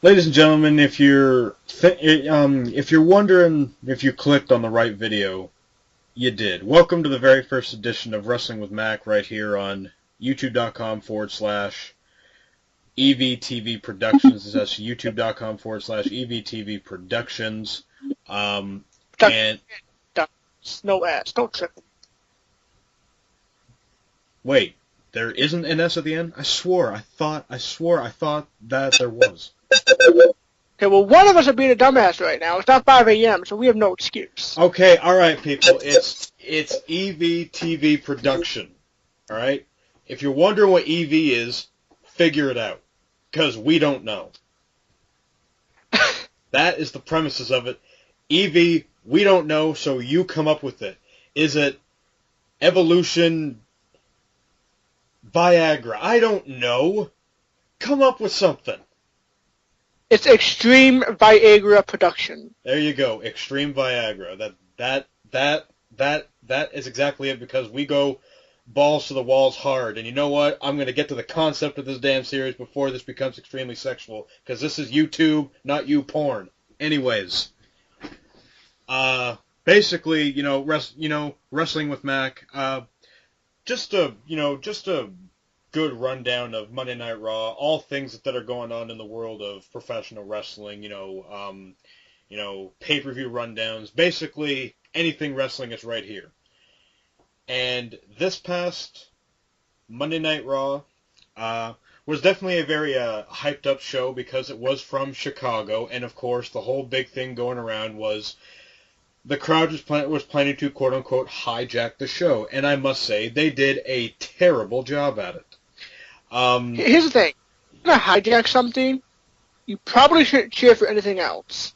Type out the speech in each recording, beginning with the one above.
Ladies and gentlemen, if you're wondering if you clicked on the right video, you did. Welcome to the very first edition of Wrestling with Mac right here on youtube.com/EVTV Productions. That's youtube.com/EVTV Productions. And no ass, don't trip. wait, there isn't an S at the end? I swore I thought that there was. Okay, well, one of us are being a dumbass right now. It's not 5 a.m., so we have no excuse. Okay, alright, people. It's EVTV Production. Alright? If you're wondering what EV is, figure it out. Because we don't know. That is the premises of it. EV, we don't know, so you come up with it. Is it Evolution Viagra? I don't know. Come up with something. It's Extreme Viagra Production. There you go, Extreme Viagra. That is exactly it, because we go balls to the walls hard. And you know what? I'm going to get to the concept of this damn series before this becomes extremely sexual, because this is YouTube, not you porn. Anyways, basically, Wrestling with Mac. Just a good rundown of Monday Night Raw, all things that are going on in the world of professional wrestling, pay-per-view rundowns, basically anything wrestling is right here. And this past Monday Night Raw was definitely a very hyped up show, because it was from Chicago, and of course the whole big thing going around was the crowd was planning to quote-unquote hijack the show, and I must say they did a terrible job at it. Here's the thing. If you're going to hijack something, you probably shouldn't cheer for anything else.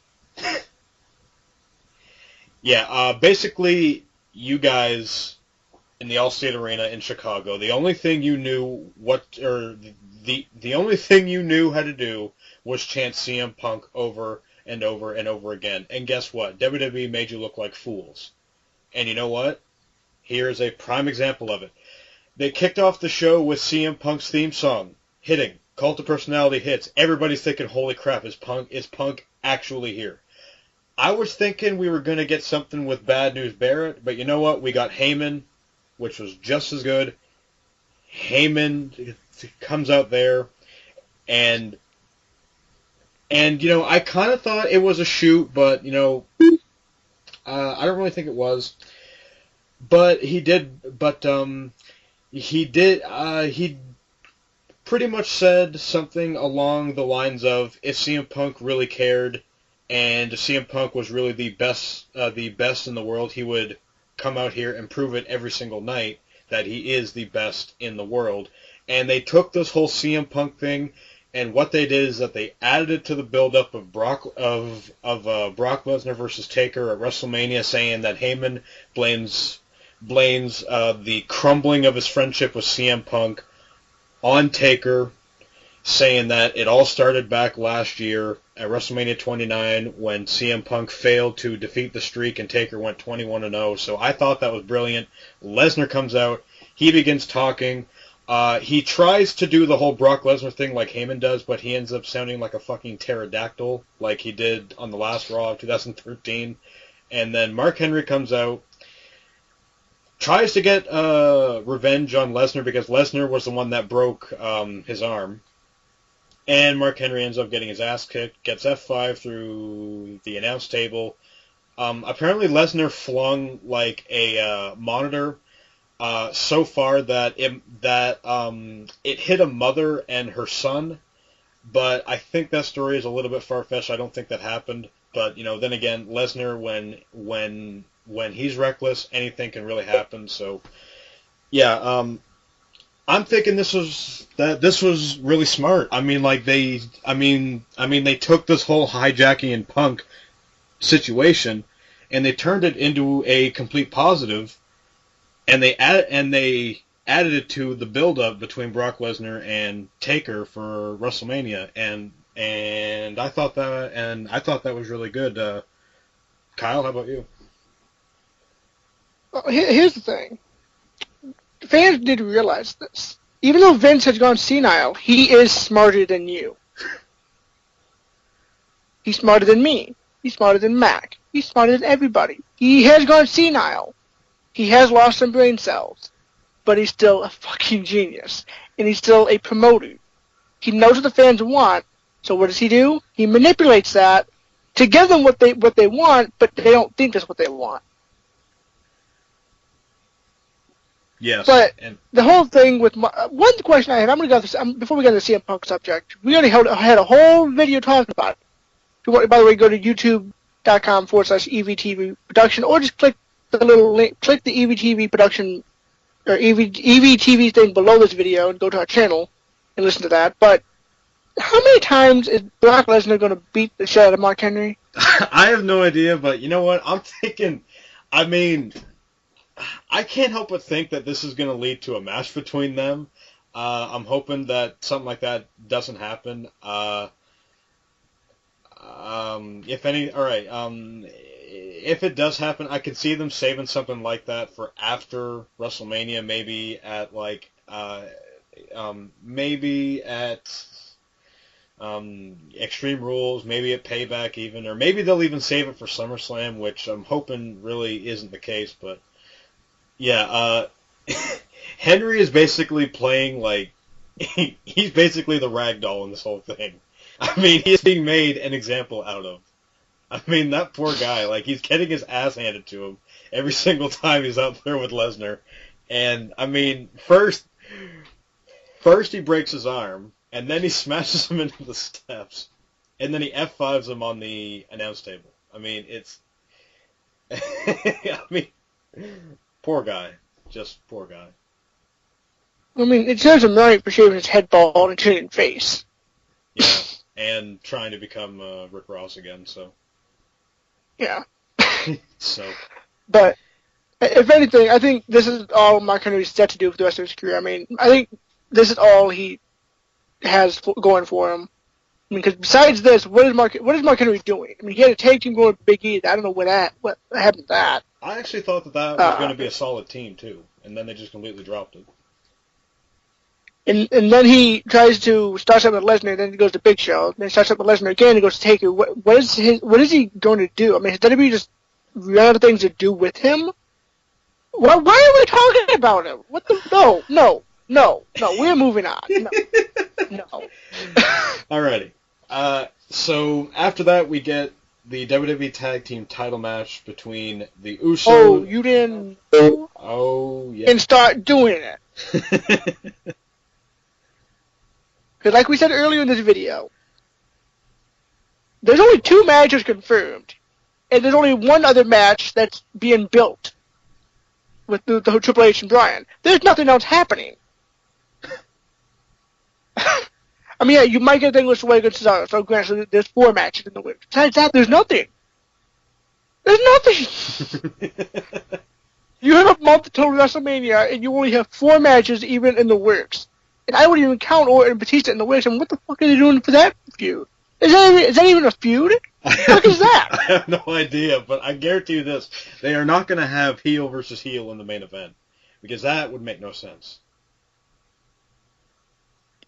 Yeah, basically, you guys in the Allstate Arena in Chicago, the only thing you knew the only thing you knew how to do was chant CM Punk over and over and over again. And guess what? WWE made you look like fools. And you know what? Here's a prime example of it. They kicked off the show with CM Punk's theme song, hitting. Cult of Personality hits. Everybody's thinking, holy crap, is Punk actually here? I was thinking we were going to get something with Bad News Barrett, but you know what? We got Heyman, which was just as good. Heyman comes out there, and I kind of thought it was a shoot, but, I don't really think it was. But he pretty much said something along the lines of, if CM Punk really cared, and if CM Punk was really the best in the world, he would come out here and prove it every single night that he is the best in the world. And they took this whole CM Punk thing, and what they did is that they added it to the build-up of Brock Lesnar versus Taker at WrestleMania, saying that Heyman blames the crumbling of his friendship with CM Punk on Taker, saying that it all started back last year at WrestleMania 29 when CM Punk failed to defeat the streak and Taker went 21-0. So I thought that was brilliant. Lesnar comes out. He begins talking. He tries to do the whole Brock Lesnar thing like Heyman does, but he ends up sounding like a fucking pterodactyl like he did on the last Raw of 2013. And then Mark Henry comes out, tries to get revenge on Lesnar because Lesnar was the one that broke his arm. And Mark Henry ends up getting his ass kicked, gets F5 through the announce table. Apparently Lesnar flung like a monitor so far that it hit a mother and her son. But I think that story is a little bit far-fetched. I don't think that happened. But, then again, Lesnar, when he's reckless, anything can really happen. So, yeah, I'm thinking this was really smart. I mean, they took this whole hijacking and Punk situation and they turned it into a complete positive, and they added it to the build-up between Brock Lesnar and Taker for WrestleMania, and I thought that was really good. Kyle, how about you? Well, here's the thing. Fans did realize this. Even though Vince has gone senile, he is smarter than you. He's smarter than me. He's smarter than Mac. He's smarter than everybody. He has gone senile. He has lost some brain cells. But he's still a fucking genius. And he's still a promoter. He knows what the fans want. So what does he do? He manipulates that to give them what they want, but they don't think that's what they want. Yes. But the whole thing with one question I have, I'm going to go this before we get into the CM Punk subject. We already had a whole video talking about it. If you want, by the way, go to youtube.com/EVTV production, or just click the little link, click the EVTV production or EVTV thing below this video and go to our channel and listen to that. But how many times is Brock Lesnar going to beat the shit out of Mark Henry? I have no idea, but you know what? I'm thinking, I mean, I can't help but think that this is going to lead to a match between them. I'm hoping that something like that doesn't happen. If it does happen, I could see them saving something like that for after WrestleMania, maybe at Extreme Rules, maybe at Payback even, or maybe they'll even save it for SummerSlam, which I'm hoping really isn't the case, but yeah, Henry is basically playing like, he's basically the ragdoll in this whole thing. I mean, he's being made an example out of. I mean, that poor guy, like, he's getting his ass handed to him every single time he's out there with Lesnar. And, I mean, first he breaks his arm, and then he smashes him into the steps, and then he F5s him on the announce table. I mean, it's... I mean, poor guy. Just poor guy. I mean, it serves him right for shaving his head bald and turning face. Yeah, and trying to become Rick Ross again, so... Yeah. So... But, if anything, I think this is all Mark Henry's set to do for the rest of his career. I mean, I think this is all he has going for him. I mean, because besides this, what is Mark Henry doing? I mean, he had a tag team going with Big E. I don't know what happened to that. I actually thought that was going to be a solid team, too. And then they just completely dropped it. And then he tries to start something with Lesnar, then he goes to Big Show, then he starts something with Lesnar again, he goes to Taker. What is he going to do? I mean, has WWE just run out of things to do with him? Why are we talking about him? What the? No, we're moving on. No. Alrighty. So after that, we get the WWE Tag Team title match between the Usos. Oh, you didn't. Oh, yeah. And start doing it. Because like we said earlier in this video, there's only 2 matches confirmed, and there's only one other match that's being built with the Triple H and Bryan. There's nothing else happening. I mean, yeah, you might get the English way against Cesaro, so granted, there's 4 matches in the works. Besides that, there's nothing. There's nothing! You have a month till WrestleMania, and you only have 4 matches even in the works. And I wouldn't even count Orton and Batista in the works, and what the fuck are they doing for that feud? Is that even a feud? What the fuck is that? I have no idea, but I guarantee you this. They are not going to have heel versus heel in the main event. Because that would make no sense.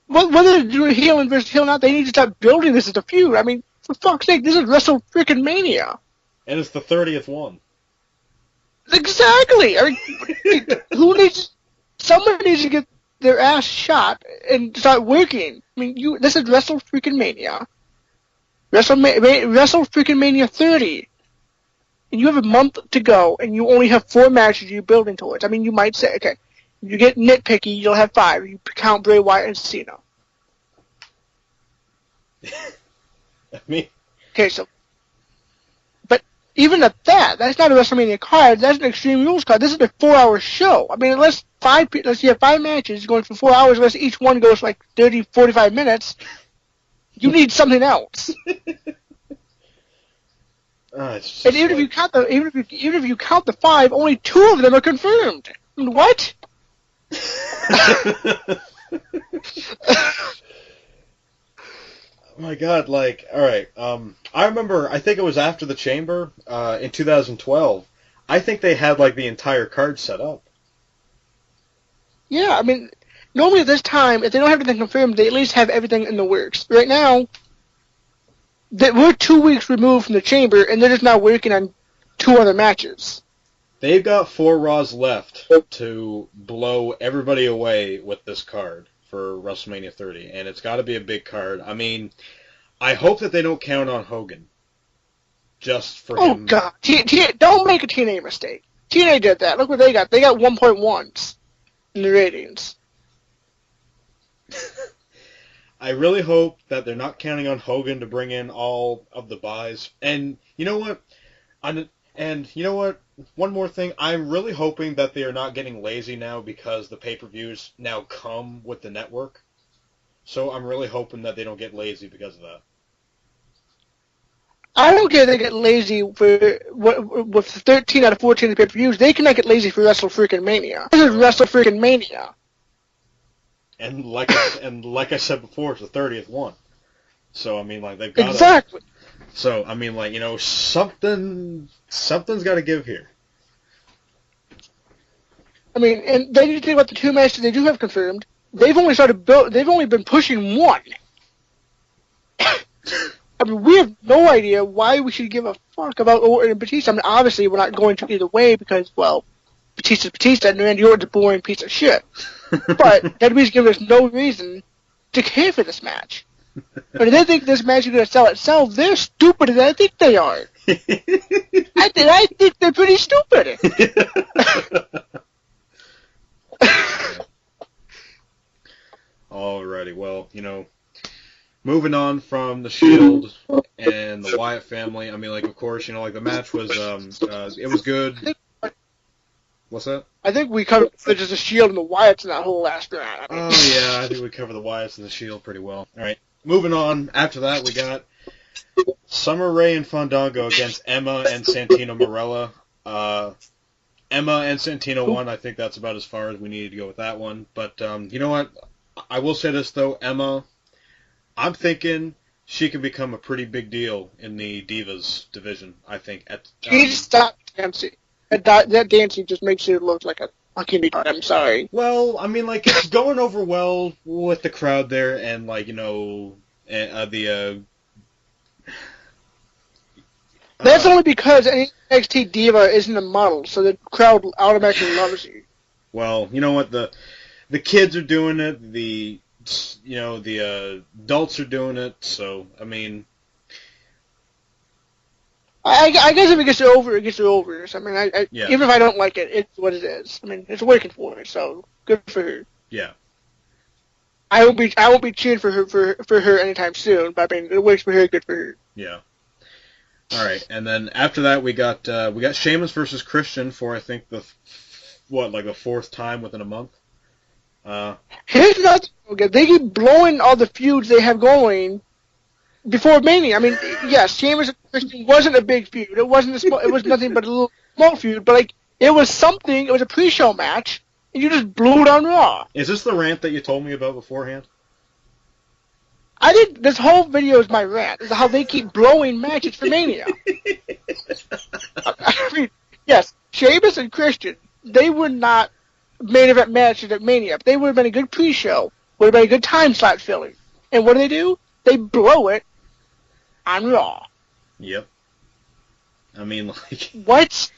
Well, whether they're doing heel and versus heel or not, they need to start building this as a feud. I mean, for fuck's sake, this is WrestleMania. And it's the 30th one. Exactly. I mean, someone needs to get their ass shot and start working. I mean, this is WrestleMania. WrestleMania 30. And you have a month to go, and you only have 4 matches you're building towards. I mean, you might say, okay, if you get nitpicky, you'll have 5. You count Bray Wyatt and Cena. I mean... Okay, so... But even at that, that's not a WrestleMania card, that's an Extreme Rules card. This is a 4-hour show. I mean, unless you have 5 matches going for 4 hours, unless each one goes like 30, 45 minutes, you need something else. And even if you count the 5, only 2 of them are confirmed. What? Oh my god, like, alright, I remember, I think it was after the Chamber, in 2012, I think they had, like, the entire card set up. Yeah, I mean, normally at this time, if they don't have everything confirmed, they at least have everything in the works. Right now, that we're 2 weeks removed from the Chamber, and they're just now working on 2 other matches. They've got 4 Raws left to blow everybody away with this card for WrestleMania 30, and it's got to be a big card. I mean, I hope that they don't count on Hogan. Just for him. Oh, God. Don't make a TNA mistake. TNA did that. Look what they got. They got 1.1s in the ratings. I really hope that they're not counting on Hogan to bring in all of the buys. And you know what? One more thing. I'm really hoping that they are not getting lazy now because the pay-per-views now come with the network. So I'm really hoping that they don't get lazy because of that. I don't care if they get lazy with 13 out of 14 pay-per-views. They cannot get lazy for Mania. This is Mania. And like I said before, it's the 30th one. So I mean, like they've got exactly. So I mean, like something's got to give here. I mean, and they need to think about the 2 matches they do have confirmed. They've only been pushing 1. I mean, we have no idea why we should give a fuck about Orton and Batista. I mean, obviously we're not going to either way because, well, Batista's Batista and Randy Orton's a boring piece of shit. But WWE's giving us no reason to care for this match. But if they think this match is going to sell itself, they're stupider than I think they are. I think they're pretty stupid. Alrighty, well, moving on from the Shield and the Wyatt family, I mean, like, of course, like, the match was, it was good. What's that? I think we covered just the Shield and the Wyatts in that whole last round. Oh, yeah, I think we covered the Wyatts and the Shield pretty well. Alright, moving on. After that, we got Summer Rae and Fandango against Emma and Santino Marella. Emma and Santino won. I think that's about as far as we needed to go with that one. But, you know what? I will say this, though. Emma, I'm thinking she can become a pretty big deal in the Divas division, I think. She stopped dancing. That dancing just makes it look like a fucking retard. I'm sorry. Well, I mean, like, it's going over well with the crowd there, and, like, That's only because NXT Diva isn't a model, so the crowd automatically loves you. Well, you know what? The kids are doing it. The adults are doing it. So, I mean, I guess if it gets over, it gets over. So, I mean, yeah. Even if I don't like it, it's what it is. I mean, it's working for her, so good for her. Yeah. I won't be cheering for her anytime soon. But I mean, it works for her, good for her. Yeah. All right, and then after that we got Sheamus versus Christian for I think the 4th time within a month. Here's another. Okay, they keep blowing all the feuds they have going before Mania. I mean, yes, Sheamus and Christian wasn't a big feud. It wasn't it was nothing but a little small feud. But like, it was something. It was a pre-show match, and you just blew it on Raw. Is this the rant that you told me about beforehand? I think this whole video is my rant. Is how they keep blowing matches for Mania. I mean, yes, Sheamus and Christian, they were not main event matches at Mania. They would have been a good pre-show. Would have been a good time slot filling. And what do? They blow it on Raw. Yep. I mean, like... What?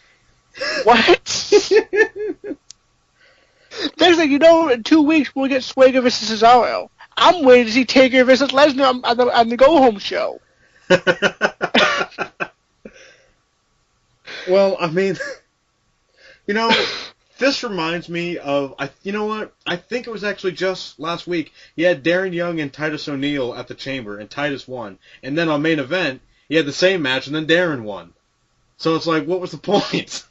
There's like, in 2 weeks we'll get Swagger versus Cesaro. I'm waiting to see Taker versus Lesnar on the go-home show. Well, I mean, this reminds me of, you know what? I think it was actually just last week. You had Darren Young and Titus O'Neil at the Chamber, and Titus won. And then on main event, you had the same match, and then Darren won. So it's like, what was the point?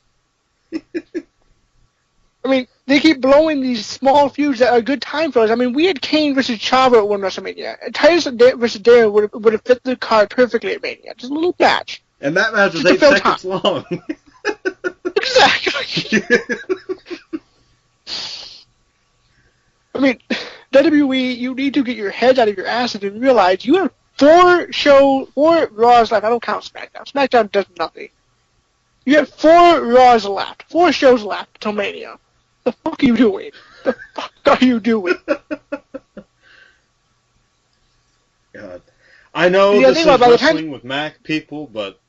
I mean, they keep blowing these small feuds that are good time fillers. I mean, we had Kane versus Chavo at one WrestleMania. Titus versus Darren would have fit the card perfectly at Mania. Just a little match. And that match was 8 seconds long. Exactly. I mean, WWE, you need to get your heads out of your asses and realize you have 4 Raws left. I don't count SmackDown. SmackDown does nothing. You have 4 Raws left. 4 shows left till Mania. The fuck are you doing? The fuck are you doing? God. I know Yeah, this is wrestling with Mac people, but...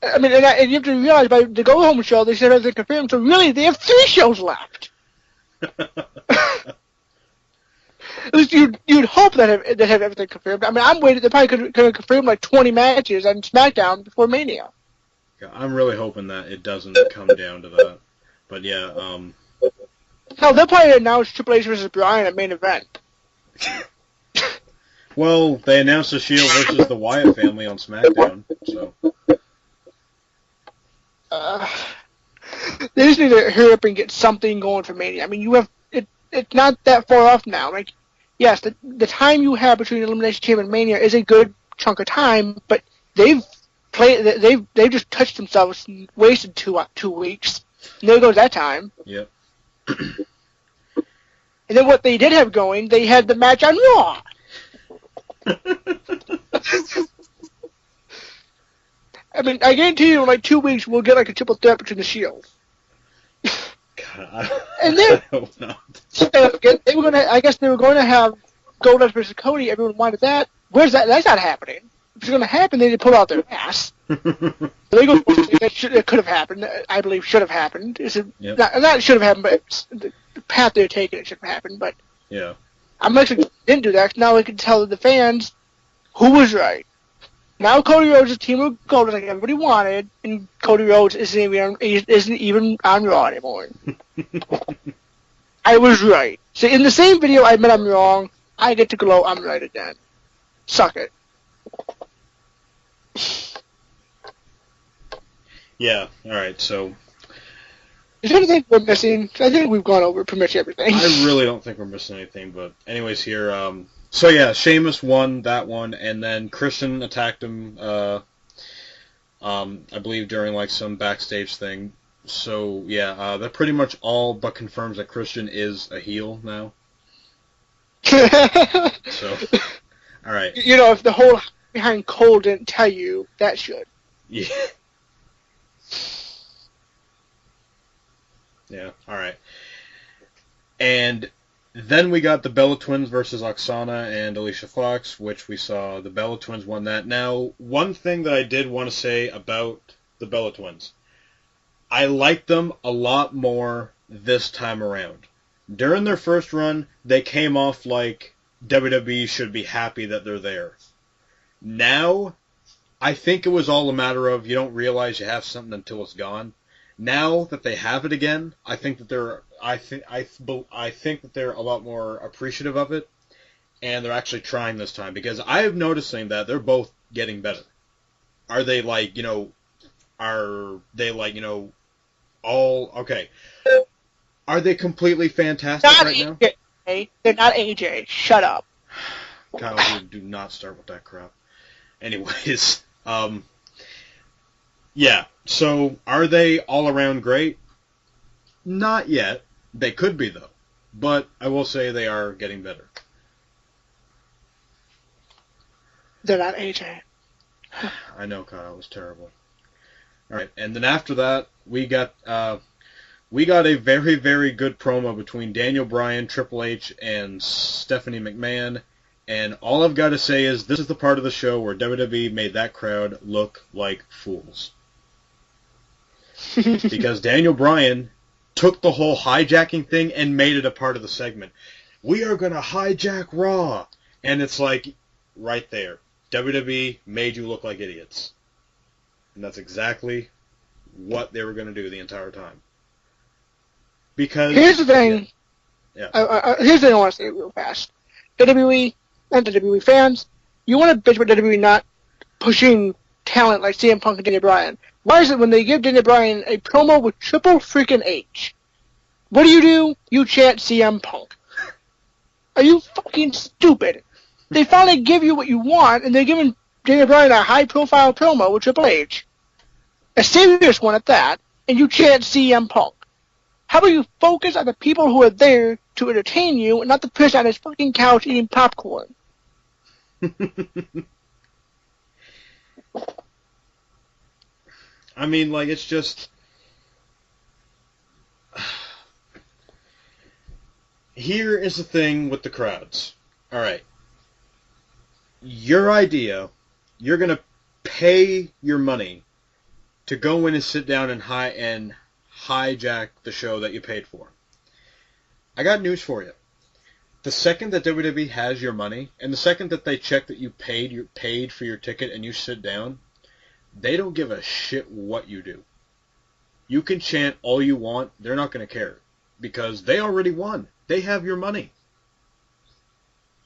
I mean, and you have to realize by the go-home show, they said everything confirmed, so really, they have 3 shows left. At least you'd hope that they have everything confirmed. I mean, I'm waiting. They probably could confirm like 20 matches on SmackDown before Mania. Yeah, I'm really hoping that it doesn't come down to that. But yeah, Hell, they'll probably announce Triple H versus Bryan at main event. Well, they announced the Shield versus the Wyatt family on SmackDown, so... They just need to hurry up and get something going for Mania. I mean, you have it's not that far off now. Like, yes, the time you have between Elimination Chamber and Mania is a good chunk of time, but they've just touched themselves and wasted 2 weeks. And there goes that time. Yep. And then what they did have going, they had the match on Raw. I mean, I guarantee you in like 2 weeks we'll get like a triple threat between the Shield. God, and then I hope not. I guess they were going to have Goldust versus Cody. Everyone wanted that. Where's that? That's not happening. If it's going to happen, they need to pull out their ass. It could have happened. I believe should have happened. Yep. Not should have happened, but the path they're taking it should have happened. But yeah, I'm actually didn't do that. Now we can tell the fans who was right. Now Cody Rhodes is team of Goldust like everybody wanted, and Cody Rhodes isn't even on Raw anymore. I was right. So in the same video I admit I'm wrong, I get to glow I'm right again. Suck it. Yeah, alright, so... Is there anything we're missing? I think we've gone over pretty much everything. I really don't think we're missing anything, but anyways here, so yeah, Sheamus won that one, and then Christian attacked him, I believe during like some backstage thing. So yeah, that pretty much all but confirms that Christian is a heel now. So, alright. You know, if the whole behind Cole didn't tell you, that should. Yeah. Yeah, alright. And then we got the Bella Twins versus Oksana and Alicia Fox, which we saw the Bella Twins won that. Now, one thing that I did want to say about the Bella Twins, I liked them a lot more this time around. During their first run, they came off like WWE should be happy that they're there. Now, I think it was all a matter of you don't realize you have something until it's gone. Now that they have it again, I think that they're a lot more appreciative of it, and they're actually trying this time because I am noticing that they're both getting better. Are they all okay? Are they completely fantastic not right AJ. Now? They're not AJ. Shut up. Kyle, do not start with that crap. Anyways, yeah. So, are they all around great? Not yet. They could be, though. But I will say they are getting better. They're not AJ. I know, Kyle. It was terrible. All right, and then after that, we got a very, very good promo between Daniel Bryan, Triple H, and Stephanie McMahon. And all I've got to say is this is the part of the show where WWE made that crowd look like fools. Because Daniel Bryan took the whole hijacking thing and made it a part of the segment. We are going to hijack Raw. And it's like, right there. WWE made you look like idiots. And that's exactly what they were going to do the entire time. Because... Here's the thing. Yeah. Here's the thing I want to say real fast. WWE and the WWE fans, you want to bitch about WWE not pushing talent like CM Punk and Daniel Bryan. Why is it when they give Daniel Bryan a promo with Triple freaking H, what do? You chant CM Punk. Are you fucking stupid? They finally give you what you want, and they're giving Daniel Bryan a high-profile promo with Triple H, a serious one at that, and you chant CM Punk. How about you focus on the people who are there to entertain you, and not the person on his fucking couch eating popcorn? I mean, like, it's just... here is the thing with the crowds. All right. Your idea, you're going to pay your money to go in and sit down and hijack the show that you paid for. I got news for you. The second that WWE has your money, and the second that they check that you paid for your ticket and you sit down, they don't give a shit what you do. You can chant all you want, they're not going to care. Because they already won. They have your money.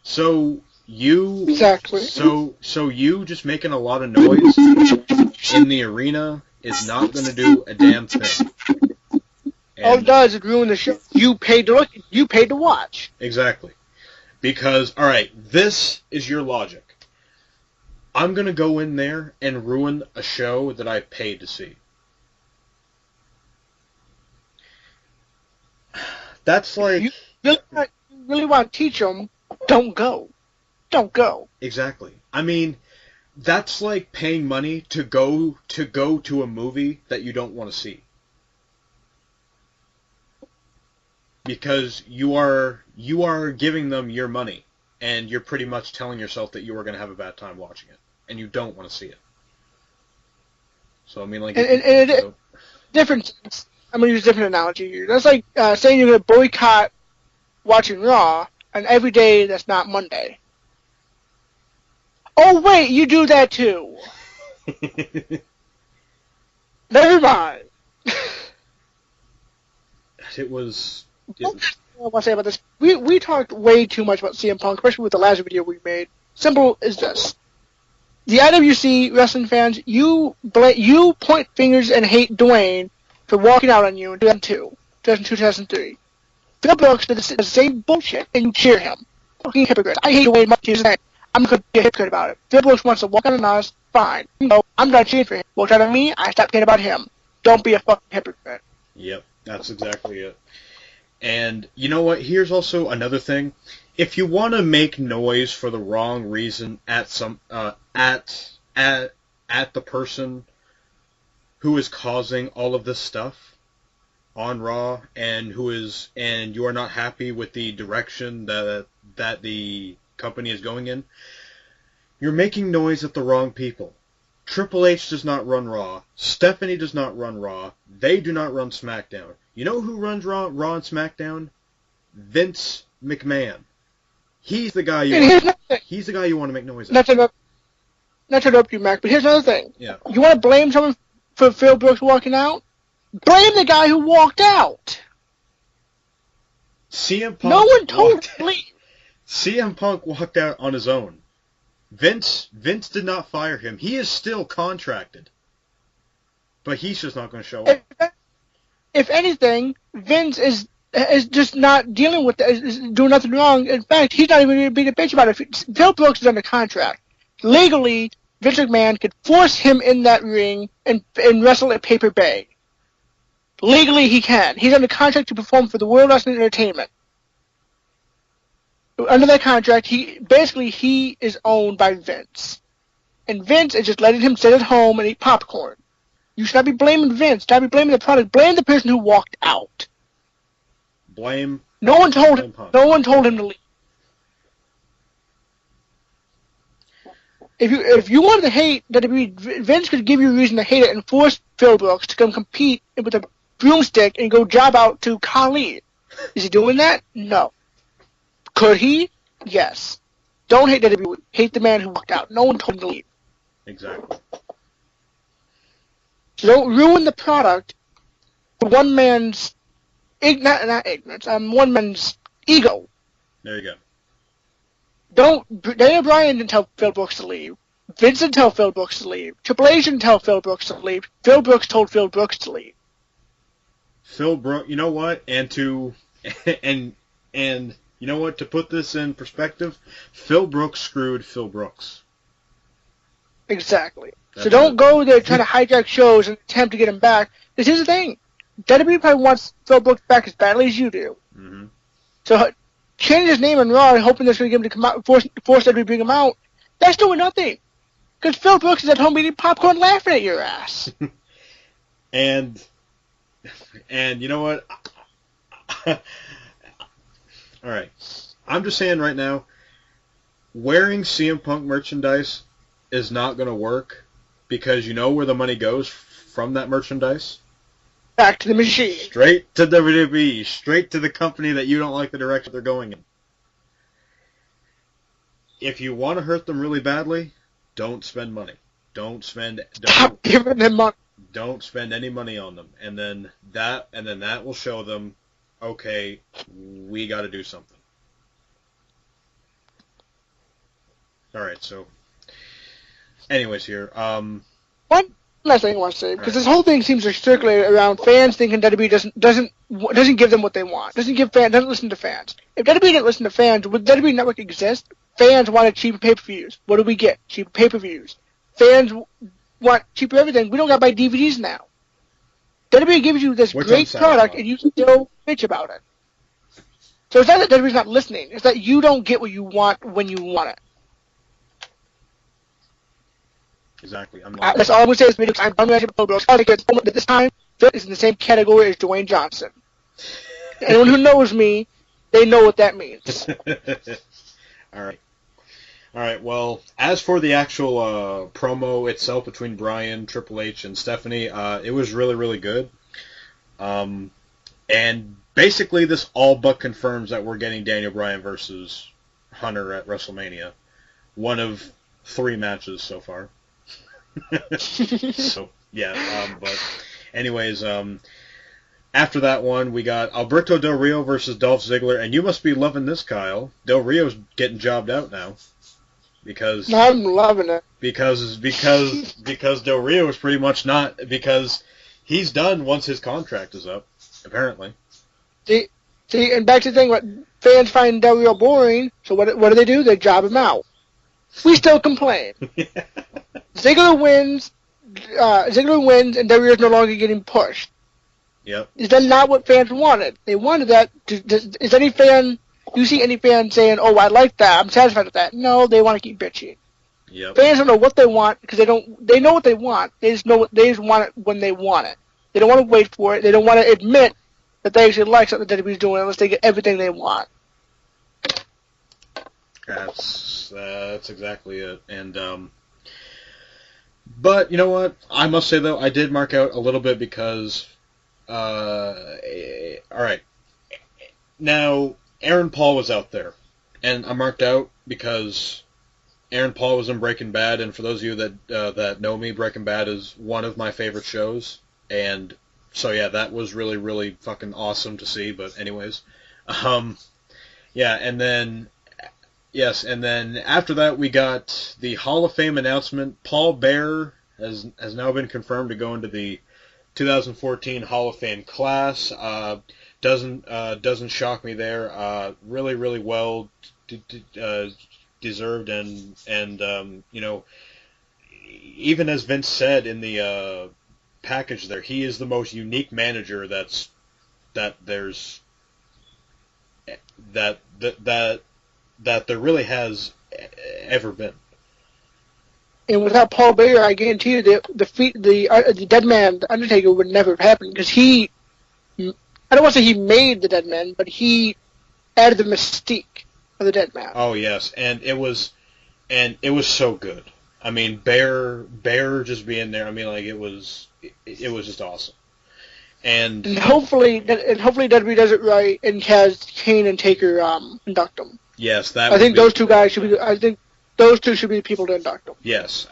So you so you just making a lot of noise in the arena is not going to do a damn thing. And all it does is ruin the show. You paid to look. You paid to watch. Exactly. Because, all right, this is your logic. I'm going to go in there and ruin a show that I paid to see. That's like... You really want to teach them, don't go. Don't go. Exactly. I mean, that's like paying money to go to a movie that you don't want to see. Because you are giving them your money, and you're pretty much telling yourself that you are going to have a bad time watching it, and you don't want to see it. So I mean, like, different. I'm going to use a different analogy here. That's like saying you're going to boycott watching Raw on every day that's not Monday. Oh wait, you do that too. Never mind. It was. I want to say about this. We talked way too much about CM Punk, especially with the last video we made. Simple as this. The IWC wrestling fans, you point fingers and hate Dwayne for walking out on you in 2002, 2003. Phil Brooks did the same bullshit, and you cheer him. Fucking hypocrite. I hate Dwayne much as I'm going to be a hypocrite about it. Phil Brooks wants to walk out on us, fine. No, I'm done cheering for him. Walk out on me, I stop caring about him. Don't be a fucking hypocrite. Yep, that's exactly it. And you know what? Here's also another thing. If you want to make noise for the wrong reason at the person who is causing all of this stuff on Raw, and you are not happy with the direction that the company is going in, you're making noise at the wrong people. Triple H does not run Raw. Stephanie does not run Raw. They do not run SmackDown. You know who runs Raw and SmackDown? Vince McMahon. He's the guy you want to make noise at. Not to interrupt you, Mac, but here's another thing. Yeah. You want to blame someone for Phil Brooks walking out? Blame the guy who walked out. CM Punk. No one told him to leave. CM Punk walked out on his own. Vince did not fire him. He is still contracted. But he's just not going to show up. If anything, Vince is just not dealing with is doing nothing wrong. In fact, he's not even going to be a bitch about it. Phil Brooks is under contract. Legally, Vince McMahon could force him in that ring and wrestle at Paper Bay. Legally, he can. He's under contract to perform for the World Wrestling Entertainment. Under that contract, he is owned by Vince. And Vince is just letting him sit at home and eat popcorn. You should not be blaming Vince. Not be blaming the product. Blame the person who walked out. No one told him to leave. If you wanted to hate WWE, Vince could give you a reason to hate it and force Phil Brooks to come compete with a broomstick and go job out to Khali. Is he doing that? No. Could he? Yes. Don't hate WWE. Hate the man who walked out. No one told him to leave. Exactly. So don't ruin the product for one man's not ignorance. One man's ego. There you go. Daniel Bryan didn't tell Phil Brooks to leave. Vince didn't tell Phil Brooks to leave. Triple H didn't tell Phil Brooks to leave. Phil Brooks told Phil Brooks to leave. Phil Brooks, you know what? And you know what? To put this in perspective, Phil Brooks screwed Phil Brooks. Exactly. So don't go there trying to hijack shows and attempt to get him back. Because here's the thing. WWE probably wants Phil Brooks back as badly as you do. Mm-hmm. So change his name on Raw and hoping that's going to get him to come out, force WWE to bring him out. That's doing nothing. Because Phil Brooks is at home eating popcorn laughing at your ass. and you know what? All right. I'm just saying right now, wearing CM Punk merchandise is not going to work because you know where the money goes from that merchandise? Back to the machine. Straight to WWE. Straight to the company that you don't like the direction they're going in. If you want to hurt them really badly, don't spend money. Stop giving them money. Don't spend any money on them. And then that will show them, okay, we got to do something. All right, so anyways here, One last thing I want to say, because this whole thing seems to circulate around fans thinking WWE doesn't give them what they want. Doesn't listen to fans. If WWE didn't listen to fans, would WWE Network exist? Fans wanted cheaper pay-per-views. What do we get? Cheaper pay-per-views. Fans want cheaper everything. We don't got to buy DVDs now. WWE gives you this great product, and you still bitch about it. So it's not that WWE's not listening. It's that you don't get what you want when you want it. Exactly. That's all I'm going to say is because I'm going to this time, Phil is in the same category as Dwayne Johnson. Anyone who knows me, they know what that means. All right. Well, as for the actual promo itself between Bryan, Triple H, and Stephanie, it was really, really good. And basically, this all but confirms that we're getting Daniel Bryan versus Hunter at WrestleMania. One of 3 matches so far. So yeah, but anyways, after that one we got Alberto Del Rio versus Dolph Ziggler, and you must be loving this, Kyle. Del Rio's getting jobbed out now because I'm loving it because Del Rio is pretty much not, because he's done once his contract is up, apparently. See, and back to the thing, what fans find Del Rio boring, so what do? They job him out. We still complain. Ziggler wins, and Del Rio's no longer getting pushed. Yep. Is that not what fans wanted? They wanted that. Is any fan? Do you see any fan saying, "Oh, I like that. I'm satisfied with that"? No, they want to keep bitching. Yep. Fans don't know what they want because they know what they want. They just want it when they want it. They don't want to wait for it. They don't want to admit that they actually like something that WWE's doing unless they get everything they want. That's exactly it. And but you know what? I must say though, I did mark out a little bit because all right. Now Aaron Paul was out there, and I marked out because Aaron Paul was in Breaking Bad, and for those of you that know me, Breaking Bad is one of my favorite shows, and so yeah, that was really, really fucking awesome to see. But anyways, yeah, and then after that we got the Hall of Fame announcement. Paul Bearer has now been confirmed to go into the 2014 Hall of Fame class. Doesn't shock me there. Really, really well deserved, and you know, even as Vince said in the package there, he is the most unique manager that there really has ever been. And without Paul Bearer, I guarantee you the Dead Man, the Undertaker, would never have happened because I don't want to say he made the Dead Man, but he added the mystique of the Dead Man. Oh yes, and it was so good. I mean, Bear just being there. I mean, like it was just awesome. And hopefully WWE does it right and has Kane and Taker induct them. Yes, I think those two guys should be. I think those two should be the people to induct them. Yes.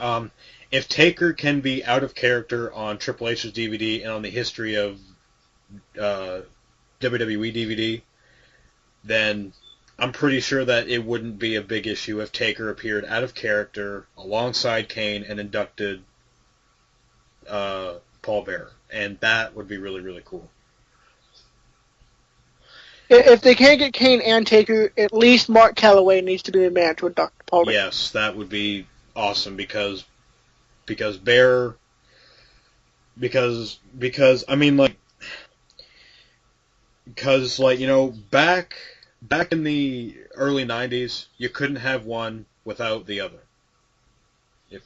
If Taker can be out of character on Triple H's DVD and on the history of WWE DVD, then I'm pretty sure that it wouldn't be a big issue if Taker appeared out of character alongside Kane and inducted Paul Bearer, and that would be really, really cool. If they can't get Kane and Taker, at least Mark Calloway needs to be the man to induct Paul Bearer. Yes, that would be awesome because Bear, because I mean like, because like, you know, back in the early 90s, you couldn't have one without the other. If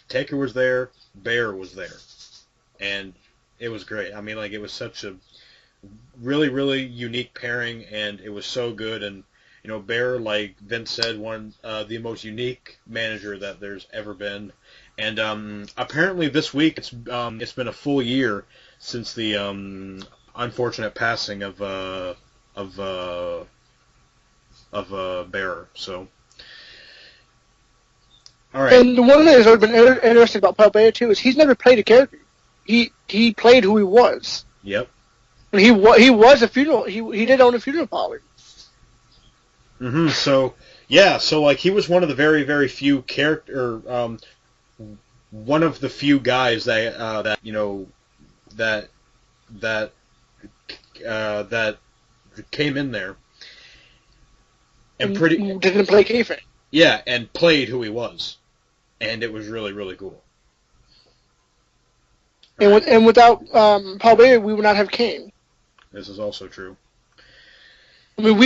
Taker was there, Bear was there, and it was great. I mean, like, it was such a really, really unique pairing, and it was so good. And Bear, like Vince said, one the most unique manager that there's ever been. And apparently this week it's been a full year since the unfortunate passing of Bear. So, all right. And the one thing that's always been interesting about Paul Bear too is he's never played a character. He played who he was. Yep. And he was a funeral. He did own a funeral parlor. Mm-hmm. So yeah. So like he was one of the very, very few one of the few guys that came in there and didn't play kayfabe. Yeah, and played who he was, and it was really, really cool. And without Paul Bear, we would not have Kane. This is also true. I mean,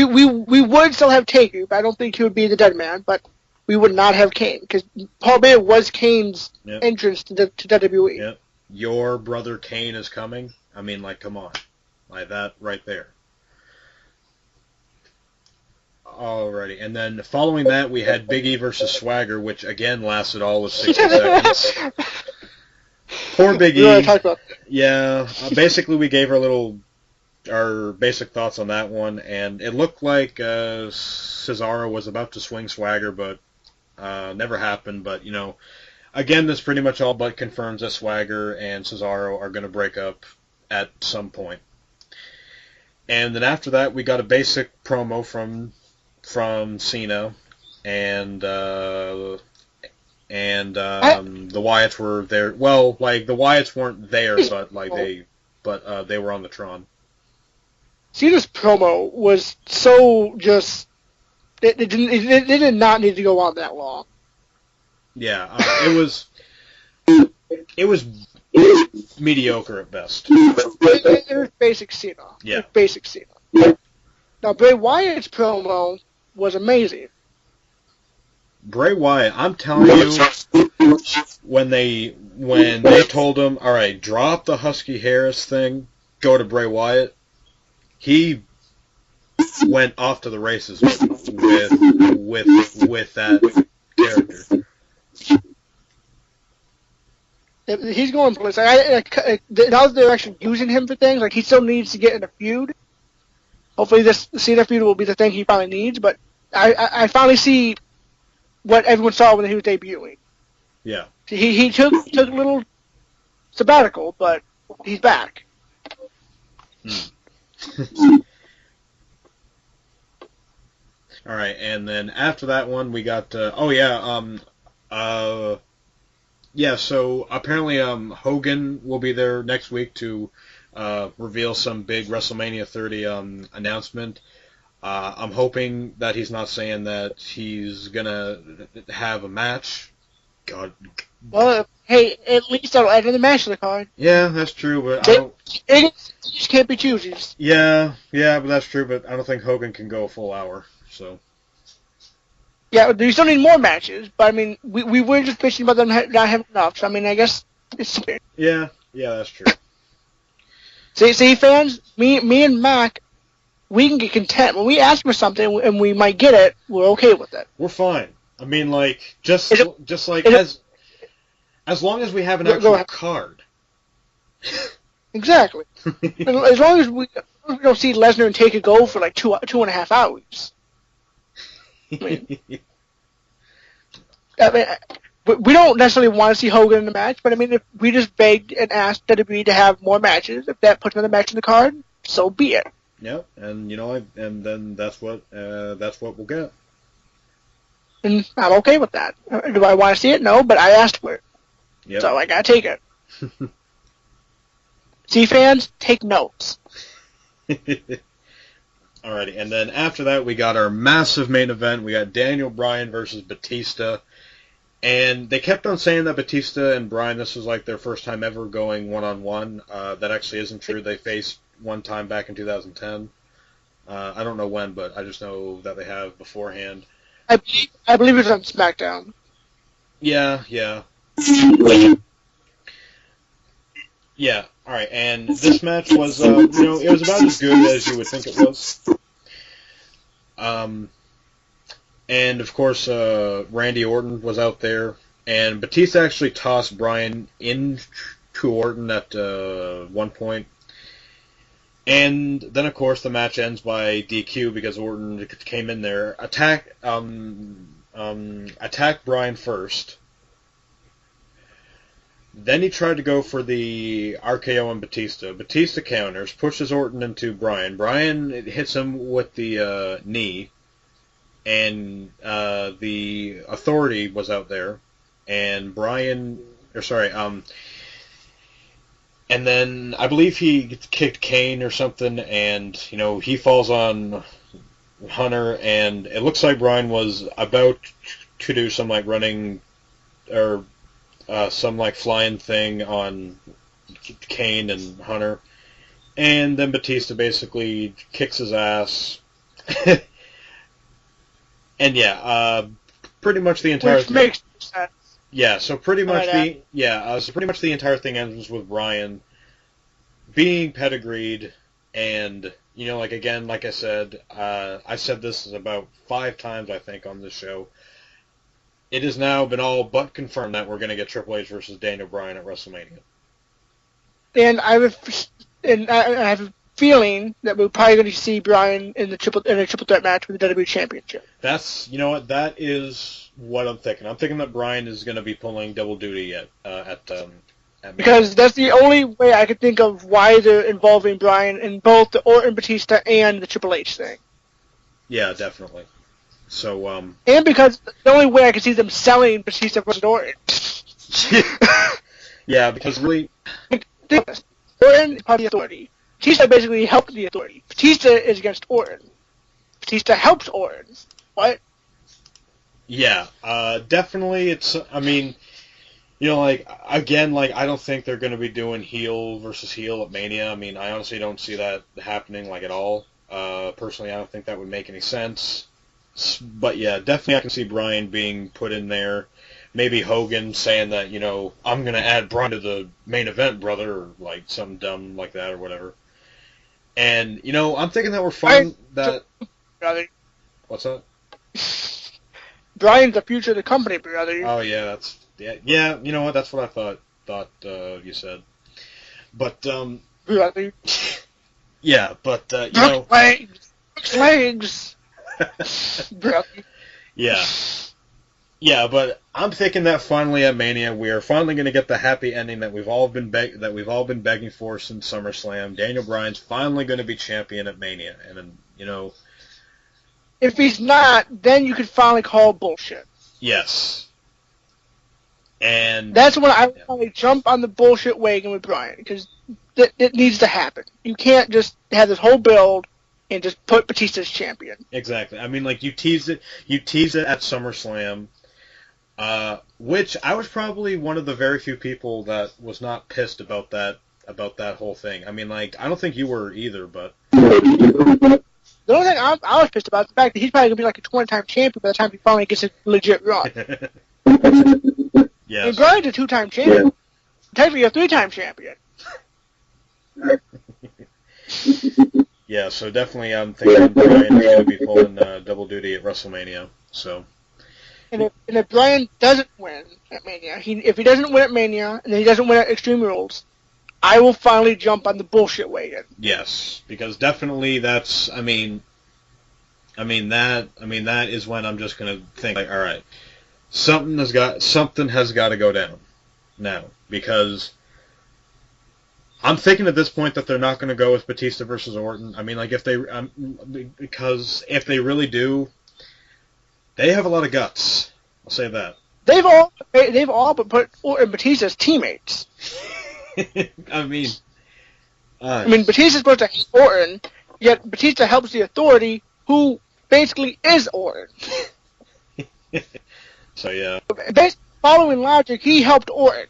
we would still have Taker, but I don't think he would be the dead man. But we would not have Kane because Paul Bear was Kane's entrance to WWE. Yep. Your brother Kane is coming. I mean, like, come on, like that right there. Alrighty, and then following that, we had Big E versus Swagger, which again lasted all of 60 seconds. Poor Big E. Yeah, basically we gave our basic thoughts on that one, and it looked like Cesaro was about to swing Swagger, but never happened. But again, this pretty much all but confirms that Swagger and Cesaro are going to break up at some point. And then after that, we got a basic promo from Cena, and the Wyatts were there. Well, like the Wyatts weren't there, but they were on the Tron. Cena's promo was so just it did not need to go on that long. Yeah, it was mediocre at best. It was basic Cena. Yeah, basic Cena. Now Bray Wyatt's promo was amazing. Bray Wyatt, I'm telling you, when they told him, all right, drop the Husky Harris thing, go to Bray Wyatt, he went off to the races with that character. He's going places. Now that they're actually using him for things, like he still needs to get in a feud. Hopefully this Cena feud will be the thing he finally needs, but I finally see what everyone saw when he was debuting. Yeah. He took a little sabbatical, but he's back. All right, and then after that one, we got so apparently Hogan will be there next week to reveal some big WrestleMania 30 announcement. I'm hoping that he's not saying that he's gonna have a match. God. Well, hey, at least I'll add in the match to the card. Yeah, that's true, but I don't. It just can't be choosies. Yeah, but that's true, but I don't think Hogan can go a full hour. So. Yeah, you still need more matches, but I mean, we were just bitching about them not having enough. So I mean, I guess it's fair. Yeah, that's true. See, fans, me and Mac, we can get content when we ask for something and we might get it. We're okay with it. We're fine. I mean, like just like as long as we have an actual card. Exactly. As long as we don't see Lesnar and Taker go for like 2.5 hours. I mean, we don't necessarily want to see Hogan in the match, but I mean, if we just begged and asked WWE to have more matches, if that puts another match in the card, so be it. Yep, and and then that's what we'll get. And I'm okay with that. Do I want to see it? No, but I asked for it. Yep. So I gotta take it. See, fans, take notes. Alrighty, and then after that, we got our massive main event. We got Daniel Bryan versus Batista. And they kept on saying that Batista and Bryan, this was like their first time ever going one-on-one. That actually isn't true. They faced one time back in 2010. I don't know when, but I just know that they have beforehand. I believe it was on SmackDown. Yeah. Yeah, all right, and this match was, it was about as good as you would think it was. And of course, Randy Orton was out there, and Batista actually tossed Bryan into Orton at one point. And then, of course, the match ends by DQ because Orton came in there, attacked Bryan first. Then he tried to go for the RKO on Batista. Batista counters, pushes Orton into Bryan. Bryan hits him with the knee, and the Authority was out there, and and then I believe he kicked Kane or something, and he falls on Hunter, and it looks like Bryan was about to do some like running or some like flying thing on Kane and Hunter, and then Batista basically kicks his ass, and pretty much the entire Which makes sense. Yeah, so pretty much the entire thing ends with Bryan being pedigreed, and like I said, I said this about 5 times I think on this show. It has now been all but confirmed that we're going to get Triple H versus Daniel Bryan at WrestleMania. And I have a feeling that we're probably going to see Bryan in a triple threat match with the WWE Championship. That is what I'm thinking. I'm thinking that Bryan is going to be pulling double duty at because that's the only way I could think of why they're involving Bryan in both the Orton Batista and the Triple H thing. Yeah, definitely. So and because the only way I could see them selling Batista versus Orton. Yeah, because really Orton is part of the Authority. Batista basically helped the Authority. Batista is against Orton. Batista helps Orton. What? Yeah, definitely. I don't think they're going to be doing heel versus heel at Mania. I mean, I honestly don't see that happening at all. Personally, I don't think that would make any sense. But yeah, definitely I can see Bryan being put in there. Maybe Hogan saying that, I'm going to add Bryan to the main event, brother, or like something dumb like that or whatever. And, I'm thinking that we're finding that... Brother. What's that? Bryan's the future of the company, brother. Oh, yeah, yeah, you know what, that's what I thought you said. But, brother. Yeah, but, legs! Brother. Yeah, but I'm thinking that finally at Mania we are finally going to get the happy ending that we've all been begging for since SummerSlam. Daniel Bryan's finally going to be champion at Mania, and then if he's not, then you could finally call bullshit. Yes, and that's when I finally jump on the bullshit wagon with Bryan, because it needs to happen. You can't just have this whole build and just put Batista as champion. Exactly. I mean, like you teased it at SummerSlam. Which I was probably one of the very few people that was not pissed about that whole thing. I mean, like, I don't think you were either, but... The only thing I was pissed about is the fact that he's probably going to be like a 20-time champion by the time he finally gets a legit run. Yes. And Bryan's a 2-time champion. Technically a 3-time champion. Yeah, so definitely I'm thinking Bryan is going to be pulling double duty at WrestleMania, so... And if Bryan doesn't win at Mania, if he doesn't win at Mania, and then he doesn't win at Extreme Rules, I will finally jump on the bullshit wagon. Yes, because definitely that's, that is when I'm just gonna think, like, all right, something has got to go down now, because I'm thinking at this point that they're not going to go with Batista versus Orton. I mean, like, because if they really do. They have a lot of guts. I'll say that. They've all but put Orton and Batista as teammates. I mean, Batista's supposed to hate Orton, yet Batista helps the Authority, who basically is Orton. So yeah. Based following logic, he helped Orton.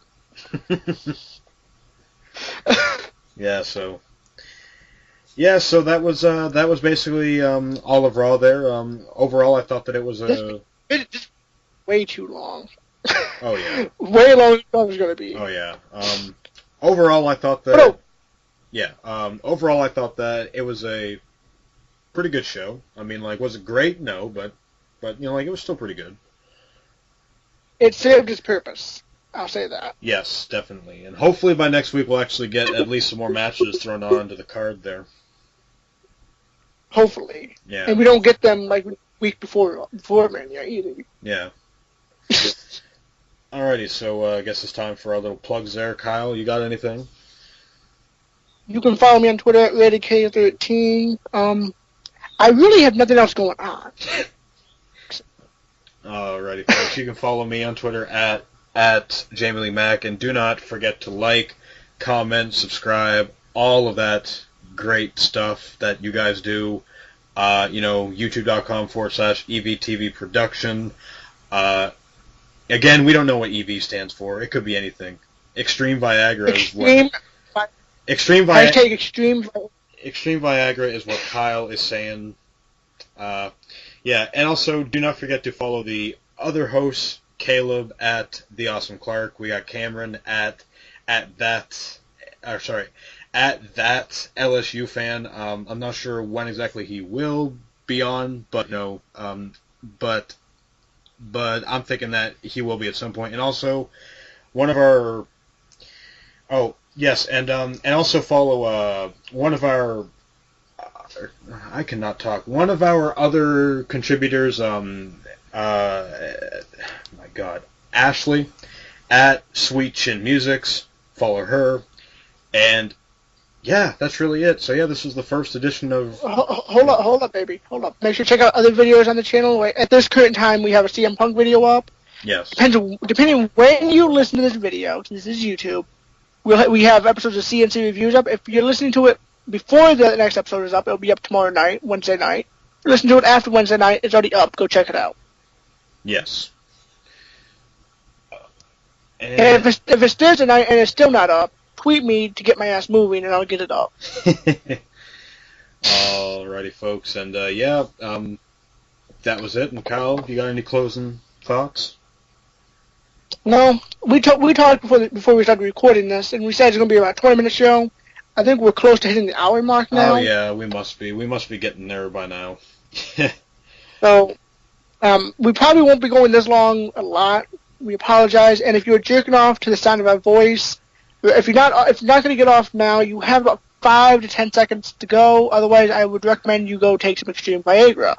Yeah. So. Yeah, so that was basically all of Raw there. Overall, I thought that it was It's way too long. Oh yeah. Way longer than it was going to be. Oh yeah. overall, I thought that. But, Yeah. Overall, I thought that it was a pretty good show. I mean, like, was it great? No, but you know, like, it was still pretty good. it served its purpose. I'll say that. Yes, definitely. And hopefully by next week we'll actually get at least some more matches thrown onto the card there. Hopefully. Yeah. And we don't get them like week before Mania either. Yeah. Alrighty, so I guess it's time for our little plugs there. Kyle, you got anything? You can follow me on Twitter at LadyK13. I really have nothing else going on. Alrighty, folks. You can follow me on Twitter at Jamie Lee Mack, and do not forget to like, comment, subscribe, all of that great stuff that you guys do. YouTube.com/EVTV production. Again, we don't know what EV stands for. It could be anything. Extreme Viagra is what... Extreme Viagra. Hashtag Extreme. Extreme Viagra is what Kyle is saying. Yeah, and also do not forget to follow the other hosts, Caleb at The Awesome Clark. We got Cameron at that LSU fan. I'm not sure when exactly he will be on, but no, but I'm thinking that he will be at some point. And also, one of our and also follow one of our I cannot talk. One of our other contributors, my God, Ashley at Sweet Chin Musics. Follow her, and yeah, that's really it. So yeah, this was the first edition of. Hold up, baby. Hold up. Make sure to check out other videos on the channel. At this current time, we have a CM Punk video up. Yes. Depending when you listen to this video, this is YouTube. We have episodes of CNC reviews up. If you're listening to it before the next episode is up, it'll be up tomorrow night, Wednesday night. If you listen to it after Wednesday night, it's already up. Go check it out. Yes. And if it's Thursday night and it's still not up, tweet me to get my ass moving, and I'll get it up. Alrighty, folks, and that was it. And Kyle, you got any closing thoughts? No, we talked before we started recording this, and we said it's going to be about a 20-minute show. I think we're close to hitting the hour mark now. Oh yeah, we must be. We must be getting there by now. So, we probably won't be going this long a lot. We apologize, and if you're jerking off to the sound of our voice, if you're not going to get off now, you have about 5 to 10 seconds to go. Otherwise, I would recommend you go take some Extreme Viagra.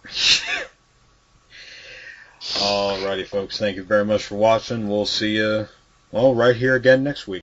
Alrighty, folks. Thank you very much for watching. We'll see you, right here again next week.